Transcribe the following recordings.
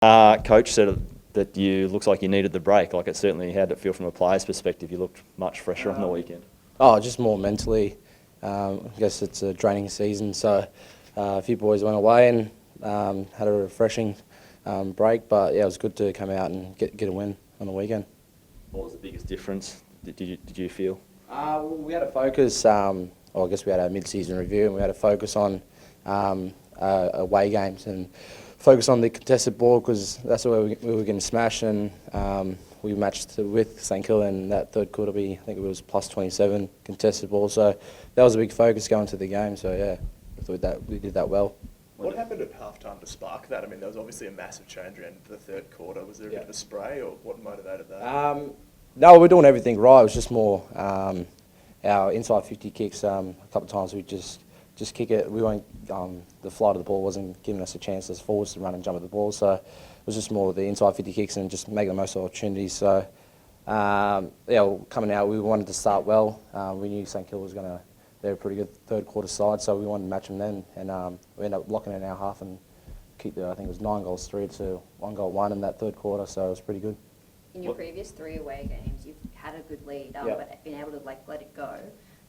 Coach said that you looks like you needed the break. Like, it certainly, how did it feel from a player's perspective? You looked much fresher on the weekend. Oh, just more mentally. I guess it's a draining season, so a few boys went away and had a refreshing break. But yeah, it was good to come out and get a win on the weekend. What was the biggest difference did you feel? Well, we had a focus. I guess we had a mid-season review, and we had a focus on away games and focus on the contested ball because that's where we were getting smashed. And we matched with St Kilda in that third quarter. I think it was plus 27 contested ball. So that was a big focus going to the game. So yeah, I thought that we did that well. What happened at halftime to spark that? I mean, there was obviously a massive change around the third quarter. Was there a bit of a spray, or what motivated that? No, we're doing everything right. It was just more our inside 50 kicks. A couple of times we just kick it. We weren't the flight of the ball wasn't giving us a chance as forwards to run and jump at the ball. So it was just more the inside 50 kicks and just make the most of opportunities. So yeah, coming out, we wanted to start well. We knew St Kilda was they're a pretty good third quarter side, so we wanted to match them then. And we ended up locking in our half and keep I think it was 9-3 to 1-1 in that third quarter. So it was pretty good. In your previous 3 away games, you've had a good lead, but been able to let it go.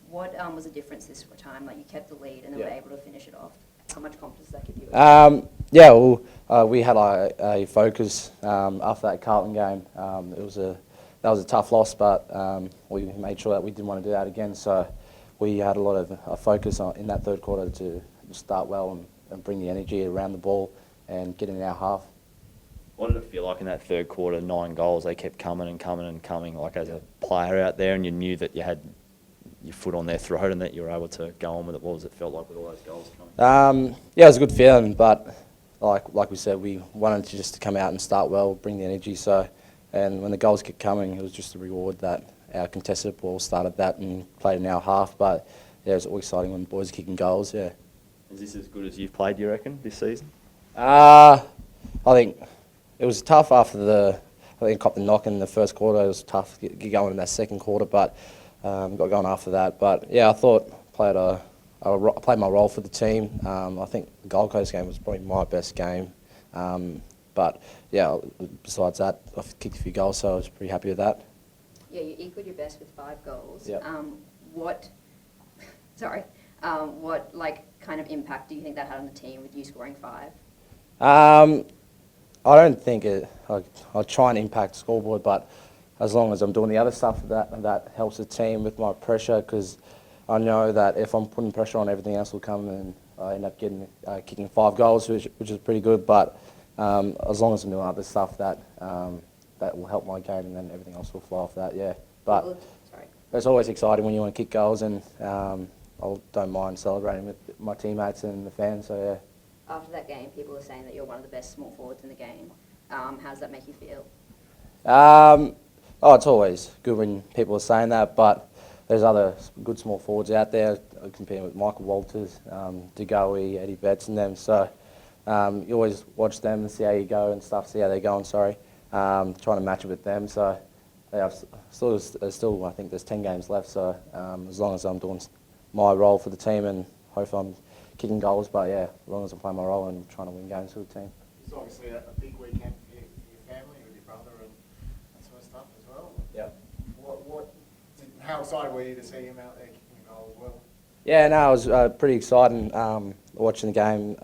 What was the difference this time? Like, you kept the lead and then were able to finish it off. How much confidence does that give you? Yeah, well, we had a focus after that Carlton game. That was a tough loss, but we made sure that we didn't want to do that again. So we had a lot of focus in that third quarter to start well and bring the energy around the ball and get in our half. What did it feel like in that third quarter? 9 goals, they kept coming and coming and coming. Like, as a player out there, and you knew that you had your foot on their throat and that you were able to go on with it. What was it felt like with all those goals coming? Yeah, it was a good feeling, but like we said, we wanted to just come out and start well, bring the energy. So, and when the goals kept coming, it was just a reward that our contested ball started that and played in our half. But yeah, it's always exciting when the boys are kicking goals. Yeah. Is this as good as you've played, do you reckon, this season? I think it was tough after I think caught the knock in the first quarter. It was tough to get going in that second quarter, but got going after that. But yeah, I thought I played my role for the team. I think the Gold Coast game was probably my best game. But yeah, besides that, I kicked a few goals, so I was pretty happy with that. Yeah, you equalled your best with 5 goals. Yep. What kind of impact do you think that had on the team with you scoring 5? I don't think I'll try and impact the scoreboard, but as long as I'm doing the other stuff, that helps the team with my pressure, because I know that if I'm putting pressure on, everything else will come, and I end up kicking 5 goals, which is pretty good. But as long as I'm doing other stuff, that will help my game, and then everything else will flow off that. Yeah, but it's always exciting when you want to kick goals, and I don't mind celebrating with my teammates and the fans. So yeah. After that game, people are saying that you're one of the best small forwards in the game. How does that make you feel? It's always good when people are saying that, but there's other good small forwards out there, comparing with Michael Walters, DeGoey, Eddie Betts and them. So you always watch them and see how you go and stuff, see how they're going, trying to match it with them. So yeah, still, I think there's 10 games left, so as long as I'm doing my role for the team, and hopefully I'm kicking goals, but yeah, as long as I'm playing my role and trying to win games for the team. It's obviously a big weekend for your family, with your brother and that sort of stuff as well. Yeah. How excited were you to see him out there kicking a goal as well? Yeah, no, it was pretty exciting watching the game,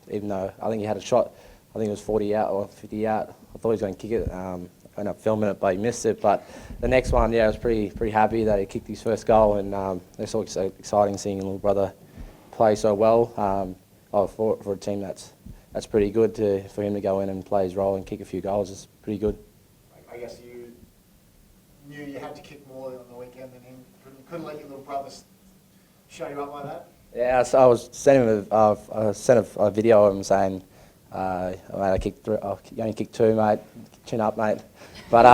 even though I think he had a shot, I think it was 40 out or 50 out. I thought he was going to kick it. I ended up filming it, but he missed it. But the next one, yeah, I was pretty happy that he kicked his first goal, and it's always so exciting seeing your little brother play so well. For a team that's pretty good for him to go in and play his role and kick a few goals is pretty good. I guess you knew you had to kick more on the weekend than him. Couldn't let your little brother show you up like that. Yeah, so I was sending him a video of him saying, mate, you only kicked 2, mate. Chin up, mate. But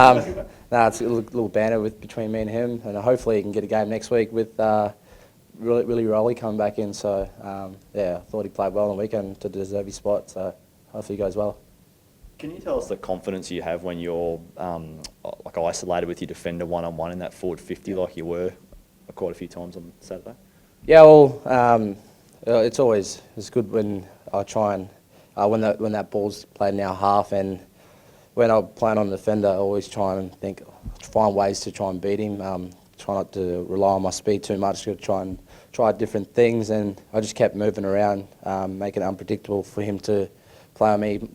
it's a little banter between me and him, and hopefully he can get a game next week with Willie Rowley coming back in. So yeah, I thought he played well on the weekend to deserve his spot. So hopefully he goes well. Can you tell us the confidence you have when you're like isolated with your defender one-on-one in that forward 50 like you were quite a few times on Saturday? Yeah, well, it's good when I try and when that ball's played in our half, and when I'm playing on the defender, I always try and find ways to try and beat him. Try not to rely on my speed too much, to try different things, and I just kept moving around, making it unpredictable for him to play on me.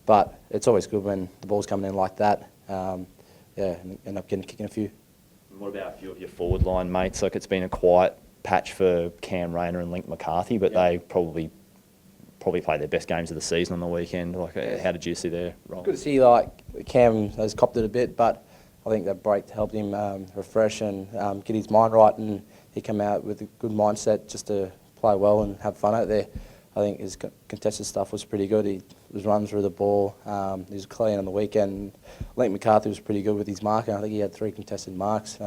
But it's always good when the ball's coming in like that. And end up kicking a few. What about a few of your forward line mates? Like, it's been a quiet patch for Cam Rayner and Link McCarthy, but they probably played their best games of the season on the weekend. Like, how did you see their role? Good to see Cam has copped it a bit, but I think that break helped him refresh and get his mind right, and he came out with a good mindset just to play well and have fun out there. I think his contested stuff was pretty good. He was running through the ball. He was clean on the weekend. Link McCarthy was pretty good with his marking. I think he had 3 contested marks.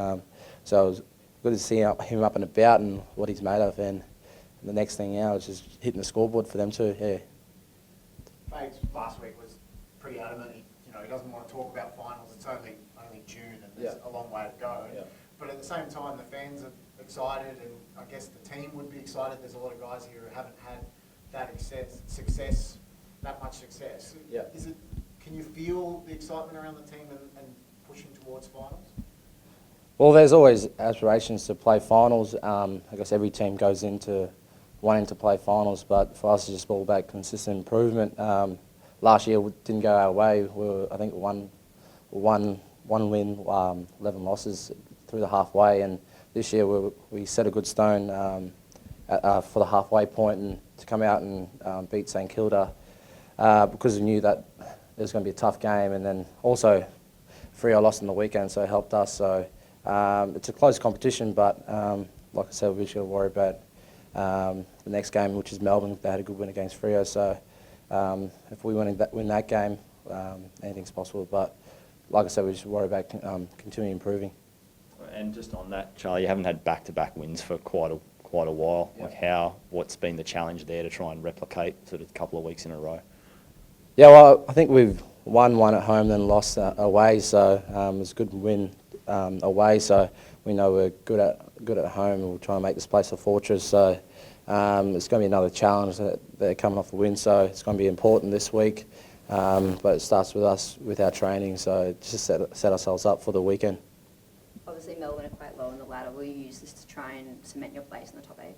So it was good to see him up and about and what he's made of. And the next thing now is just hitting the scoreboard for them too. Yeah. Fags last week was pretty adamant. He doesn't want to talk about finals. It's only June, and there's a long way to go. Yeah. But at the same time, the fans are excited, and I guess the team would be excited. There's a lot of guys here who haven't had that much success. Yeah. Can you feel the excitement around the team and pushing towards finals? Well, there's always aspirations to play finals. I guess every team goes into wanting to play finals, but for us it's just all about consistent improvement. Last year didn't go our way. We were, I think, one win, 11 losses through the halfway, and this year we set a good stone for the halfway point, and to come out and beat St Kilda because we knew that it was going to be a tough game, and then also Freo lost on the weekend, so it helped us. So it's a close competition, but like I said, we should worry about the next game, which is Melbourne. They had a good win against Freo, so if we win that game, anything's possible. But like I said, we should worry about continuing improving. And just on that, Charlie, you haven't had back-to-back wins for quite a while. Yeah. Like, what's been the challenge there to try and replicate sort of a couple of weeks in a row? Yeah, well, I think we've won one at home, then lost away. So it's a good win away. So we know we're good at home, and we'll try and make this place a fortress. So it's going to be another challenge that they're coming off a win. So it's going to be important this week. But it starts with us with our training. So just set ourselves up for the weekend. Obviously, Melbourne are quite low on the ladder. Will you use this to try and cement your place in the top 8?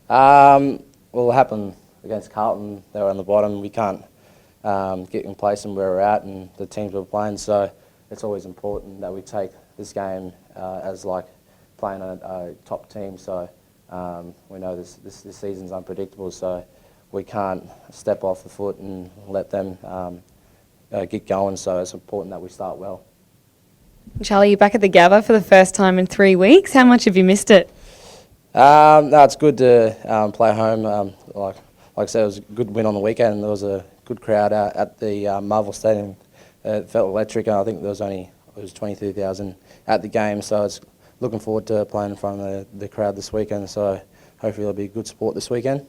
Well, it'll happen against Carlton. They were on the bottom. We can't get in place and where we're at and the teams we're playing. So it's always important that we take this game as like playing a top team. So we know this season's unpredictable. So we can't step off the foot and let them get going. So it's important that we start well. Charlie, you're back at the Gabba for the first time in 3 weeks. How much have you missed it? No, it's good to play home. Like I said, it was a good win on the weekend, and there was a good crowd out at the Marvel Stadium. It felt electric, and I think there was 23,000 at the game. So it's looking forward to playing in front of the crowd this weekend. So hopefully there'll be good support this weekend.